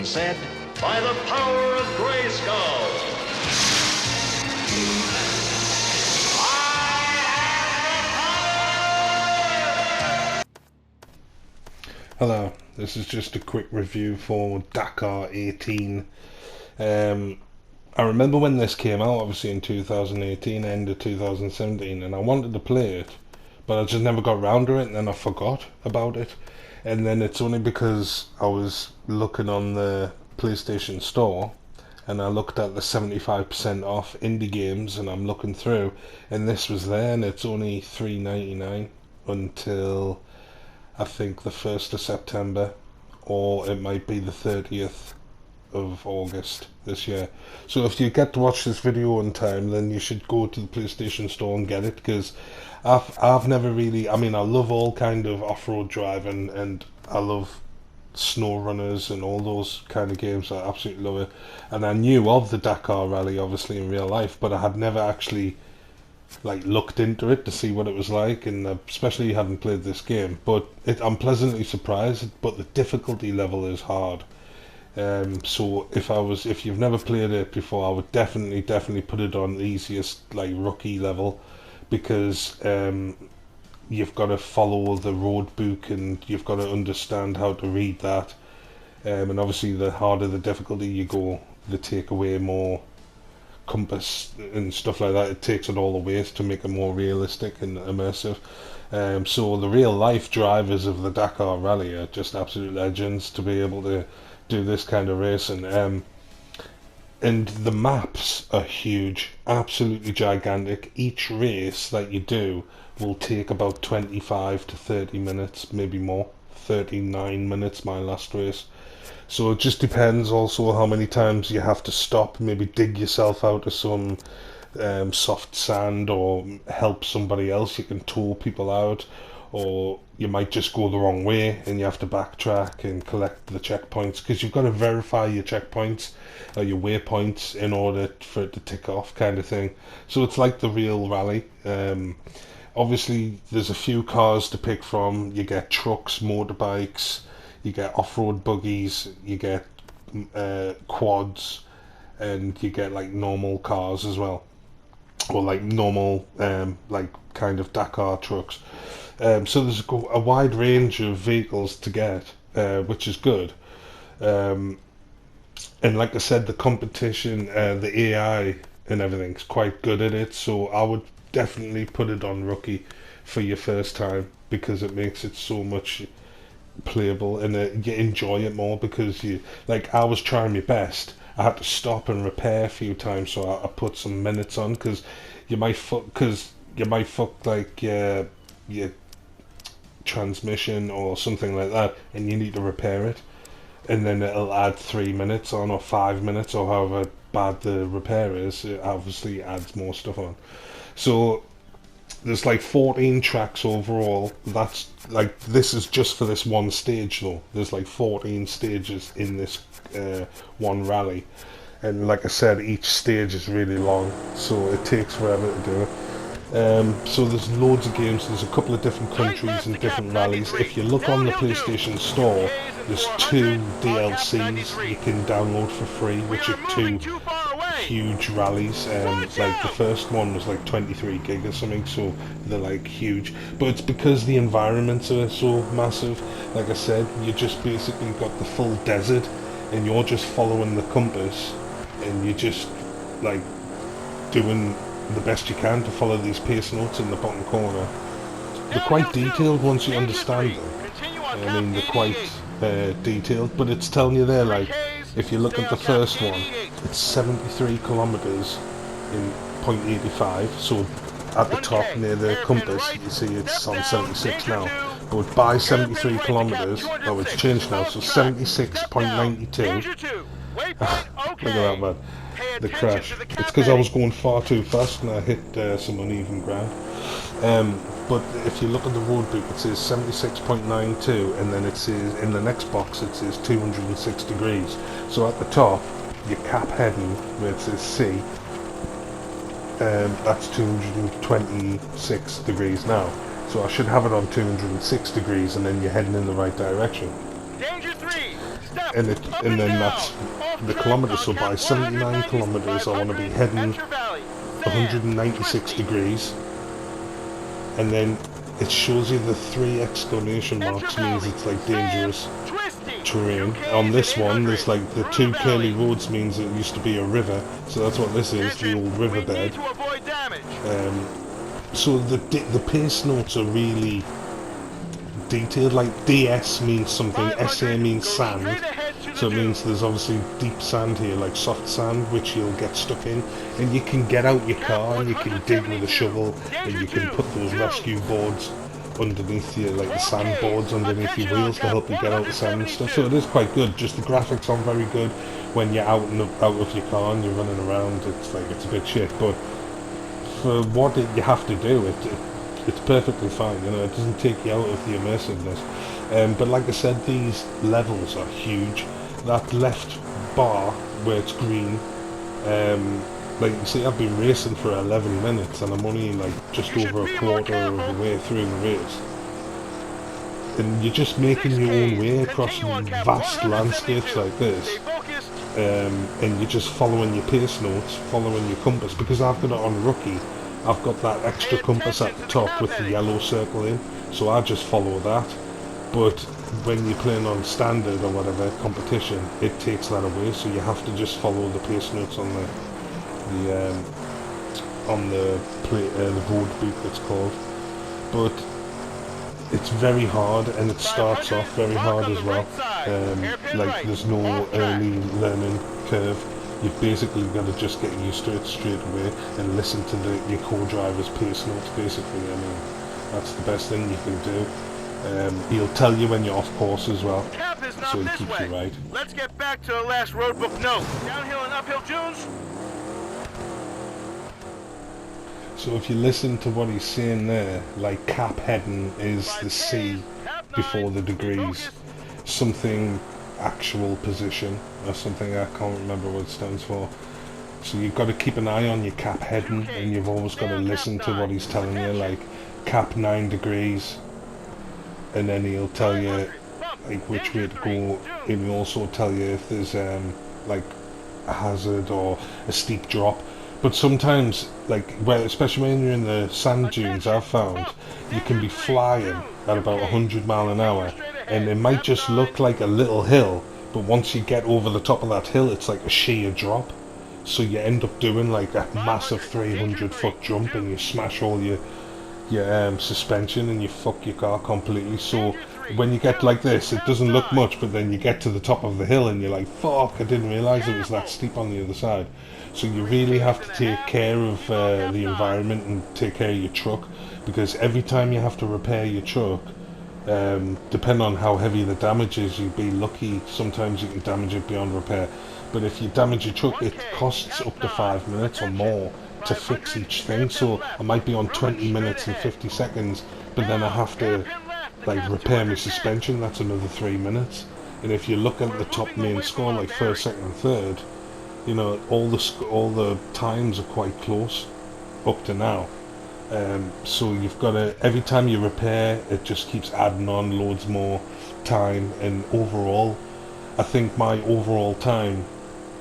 said, by the power of Grayskull. Hello, this is just a quick review for Dakar 18. I remember when this came out, obviously in 2018, end of 2017, and I wanted to play it, but I just never got around to it, and then I forgot about it. And then it's only because I was looking on the PlayStation Store, and I looked at the 75% off indie games, and I'm looking through, and this was there, and it's only $3.99 until I think the 1st of September, or it might be the 30th of August this year. So if you get to watch this video on time, then you should go to the PlayStation Store and get it, because I've never really, I mean, I love all kind of off-road driving, and I love snow runners and all those kind of games. I absolutely love it. And I knew of the Dakar Rally obviously in real life, but I had never actually looked into it to see what it was like, and especially hadn't played this game. But I'm pleasantly surprised. But the difficulty level is hard. So if you've never played it before, I would definitely put it on the easiest rookie level, because you've got to follow the road book and you've got to understand how to read that. And obviously, the harder the difficulty you go, they take away more compass and stuff like that. It takes it all away to make it more realistic and immersive. So the real life drivers of the Dakar Rally are just absolute legends to be able to do this kind of racing. And the maps are huge, absolutely gigantic. Each race that you do will take about 25 to 30 minutes, maybe more. 39 minutes my last race. So it just depends also how many times you have to stop, maybe dig yourself out of some soft sand, or help somebody else. You can tow people out, or you might just go the wrong way and you have to backtrack and collect the checkpoints, because you've got to verify your checkpoints or your waypoints in order for it to tick off, kind of thing. So it's like the real rally. Obviously there's a few cars to pick from. You get trucks, motorbikes, you get off-road buggies, you get quads, and you get normal cars as well, or normal kind of Dakar trucks. So there's a wide range of vehicles to get, which is good. And like I said, the competition, the AI and everything's quite good at it. So I would definitely put it on rookie for your first time, because it makes it so much playable, and you enjoy it more, because I was trying my best. I had to stop and repair a few times, so I put some minutes on, because you might fuck your transmission or something like that, and you need to repair it, and then it'll add 3 minutes on, or 5 minutes, or however bad the repair is. It obviously adds more stuff on. So there's 14 tracks overall. That's this is just for this one stage though. There's 14 stages in this one rally, and like I said, each stage is really long, so it takes forever to do it. So there's loads of games. There's a couple of different countries and different rallies. If you look on the PlayStation Store, there's 2 DLCs you can download for free, which are 2 huge rallies. The first one was 23 gig or something, so they're huge. But it's because the environments are so massive. Like I said, you just basically got the full desert, and you're just following the compass, and you're just doing the best you can to follow these pace notes in the bottom corner. They're quite detailed once you understand them. I mean, they're quite detailed, but it's telling you there, if you look at the first one, it's 73 kilometers in 0.85, so at the top near the compass you see it's on 76 now, but by 73 kilometers, oh, it's changed now, so 76.92. Look at that, man, the crash. It's because I was going far too fast and I hit some uneven ground. But if you look at the road book, it says 76.92, and then it says in the next box it says 206 degrees. So at the top, your cap heading where it says C, that's 226 degrees now. So I should have it on 206 degrees, and then you're heading in the right direction. Danger 3. and then that's the kilometres. So by 79 kilometres, I want to be heading 196 degrees, and then it shows you the 3 exclamation marks, means it's like dangerous terrain. On this one, there's like the 2 curly roads, means it used to be a river, so that's what this is, the old riverbed. So the pace notes are really detailed. Like DS means something, SA means sand, so it means there's obviously deep sand here, like soft sand, which you'll get stuck in, and you can get out your car and you can dig with a shovel, and you can put those rescue boards underneath you, like the sand boards underneath your wheels to help you get out the sand and stuff. So it is quite good. Just the graphics aren't very good when you're out of your car and you're running around. It's like, it's a bit shit, but for what you have to do, it's perfectly fine. You know, it doesn't take you out of the immersiveness. But like I said, these levels are huge. That left bar where it's green, like you see, I've been racing for 11 minutes and I'm only like just over a quarter of the way through the race. And you're just making your own way across vast landscapes like this. And you're just following your pace notes, following your compass. Because I've got it on rookie, I've got that extra compass at the top with the yellow circle in, so I just follow that. But when you're playing on standard or whatever competition, it takes that away, so you have to just follow the pace notes on the road book, it's called. But it's very hard, and it starts off very hard as well. Like there's no early learning curve. You've basically got to just get used to it straight away and listen to your co-driver's pace notes, basically. I mean, that's the best thing you can do. He'll tell you when you're off course as well, so he keeps you right. Let's get back to the last road book note. Downhill and uphill dunes. So if you listen to what he's saying there, like cap heading is the C before the degrees, something actual position or something, I can't remember what it stands for. So you've got to keep an eye on your cap heading, and you've always got to listen to what he's telling you, like cap 9 degrees, and then he'll tell you like which way to go. He'll also tell you if there's like a hazard or a steep drop. But sometimes, like, especially when you're in the sand dunes, I've found you can be flying at about 100 miles an hour, and it might just look like a little hill, but once you get over the top of that hill, it's like a sheer drop. So you end up doing like a massive 300-foot jump, and you smash all your suspension, and you fuck your car completely. So when you get like this, it doesn't look much, but then you get to the top of the hill, and you're like, fuck, I didn't realise it was that steep on the other side. So you really have to take care of the environment and take care of your truck, because every time you have to repair your truck, depending on how heavy the damage is, you'd be lucky. Sometimes you can damage it beyond repair. But if you damage your truck, it costs up to 5 minutes or more to fix each thing. So I might be on 20 minutes and 50 seconds, but then I have to like repair my suspension. That's another 3 minutes. And if you look at the top main score, like first, second, and third, you know, all the times are quite close up to now. So you've got to, every time you repair, it just keeps adding on loads more time. And overall, I think my overall time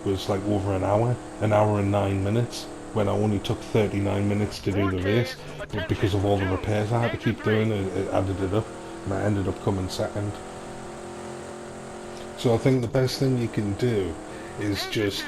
was like over an hour and 9 minutes, when I only took 39 minutes to do the race. But because of all the repairs I had to keep doing, it added it up, and I ended up coming second. So I think the best thing you can do is just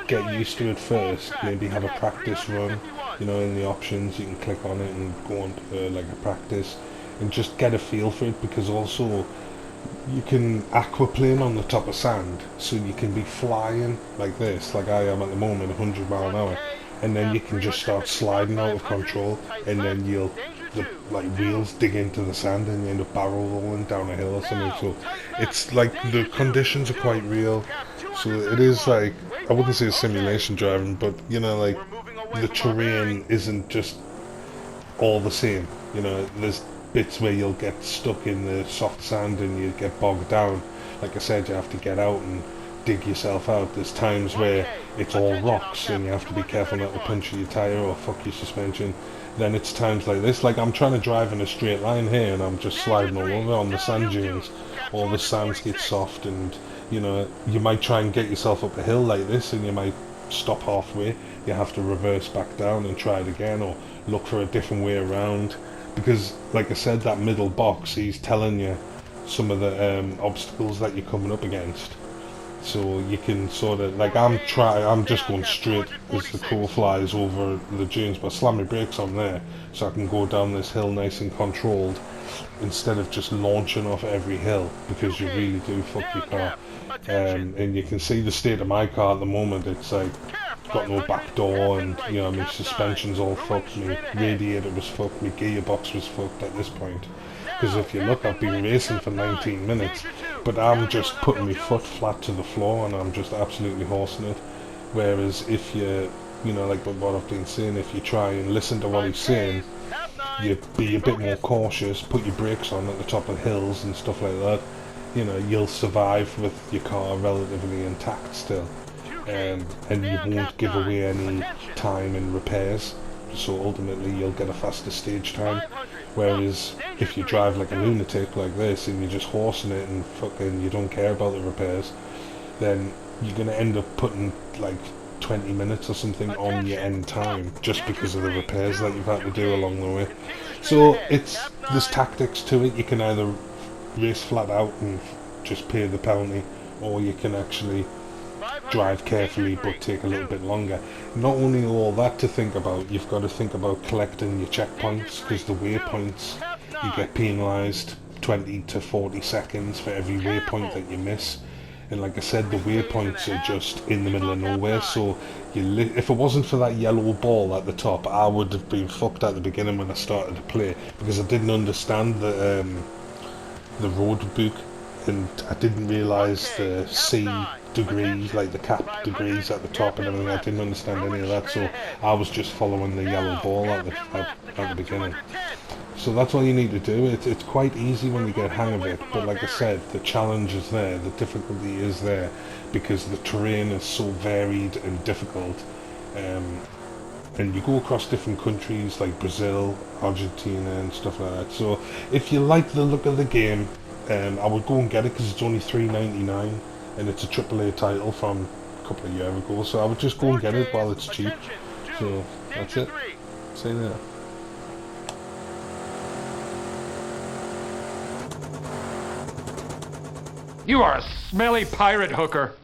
get used to it first. Maybe have a practice run, you know, in the options you can click on it and go on to like a practice and just get a feel for it, because also you can aquaplane on the top of sand, so you can be flying like this, like I am at the moment, 100 miles an hour, and then you can just start sliding out of control, and then the wheels dig into the sand and you end up barrel rolling down a hill or something. So it's like the conditions are quite real. So it is like, I wouldn't say simulation driving, but you know, like the terrain isn't just all the same. You know, there's bits where you'll get stuck in the soft sand and you get bogged down. Like I said, you have to get out and dig yourself out. There's times where it's all rocks and you have to be careful not to puncture your tyre or fuck your suspension. Then it's times like this, like I'm trying to drive in a straight line here and I'm just sliding all over on the sand dunes. All the sands get soft and You know, you might try and get yourself up a hill like this, and you might stop halfway. You have to reverse back down and try it again, or look for a different way around. Because, like I said, that middle box, he's telling you some of the obstacles that you're coming up against. So you can sort of, like, I'm just going straight as the crow flies over the dunes, but slam my brakes on there so I can go down this hill nice and controlled, instead of just launching off every hill, because you really do fuck your car. And you can see the state of my car at the moment. It's like got no back door, and you know, my suspension's all fucked, my radiator was fucked, my gearbox was fucked at this point. Because if you look, I've been racing for 19 minutes, but I'm just putting my foot flat to the floor and I'm just absolutely horsing it. Whereas if you know, like what I've been saying, if you try and listen to what he's saying, you be a bit more cautious, put your brakes on at the top of hills and stuff like that, you know, you'll survive with your car relatively intact still. And you won't give away any time in repairs, so ultimately you'll get a faster stage time. Whereas if you drive like a lunatic like this and you're just horsing it and fucking you don't care about the repairs, then you're going to end up putting like 20 minutes or something on your end time just because of the repairs that you've had to do along the way. So there's tactics to it. You can either race flat out and just pay the penalty, or you can actually drive carefully but take a little bit longer. Not only all that to think about, you've got to think about collecting your checkpoints, because the waypoints, you get penalised 20 to 40 seconds for every waypoint that you miss. And like I said, the waypoints are just in the middle of nowhere, so if it wasn't for that yellow ball at the top, I would have been fucked at the beginning when I started to play, because I didn't understand the road book, and I didn't realise the C degrees, like the cap degrees at the top and everything. I didn't understand any of that, so I was just following the yellow ball at the beginning. So that's all you need to do. It's quite easy when you get hang of it, but like I said, the challenge is there, the difficulty is there, because the terrain is so varied and difficult. And you go across different countries like Brazil, Argentina and stuff like that. So if you like the look of the game, I would go and get it, because it's only $3.99 and it's a AAA title from a couple of years ago, so I would just go and get it while it's cheap. So that's it. See you there. You are a smelly pirate hooker.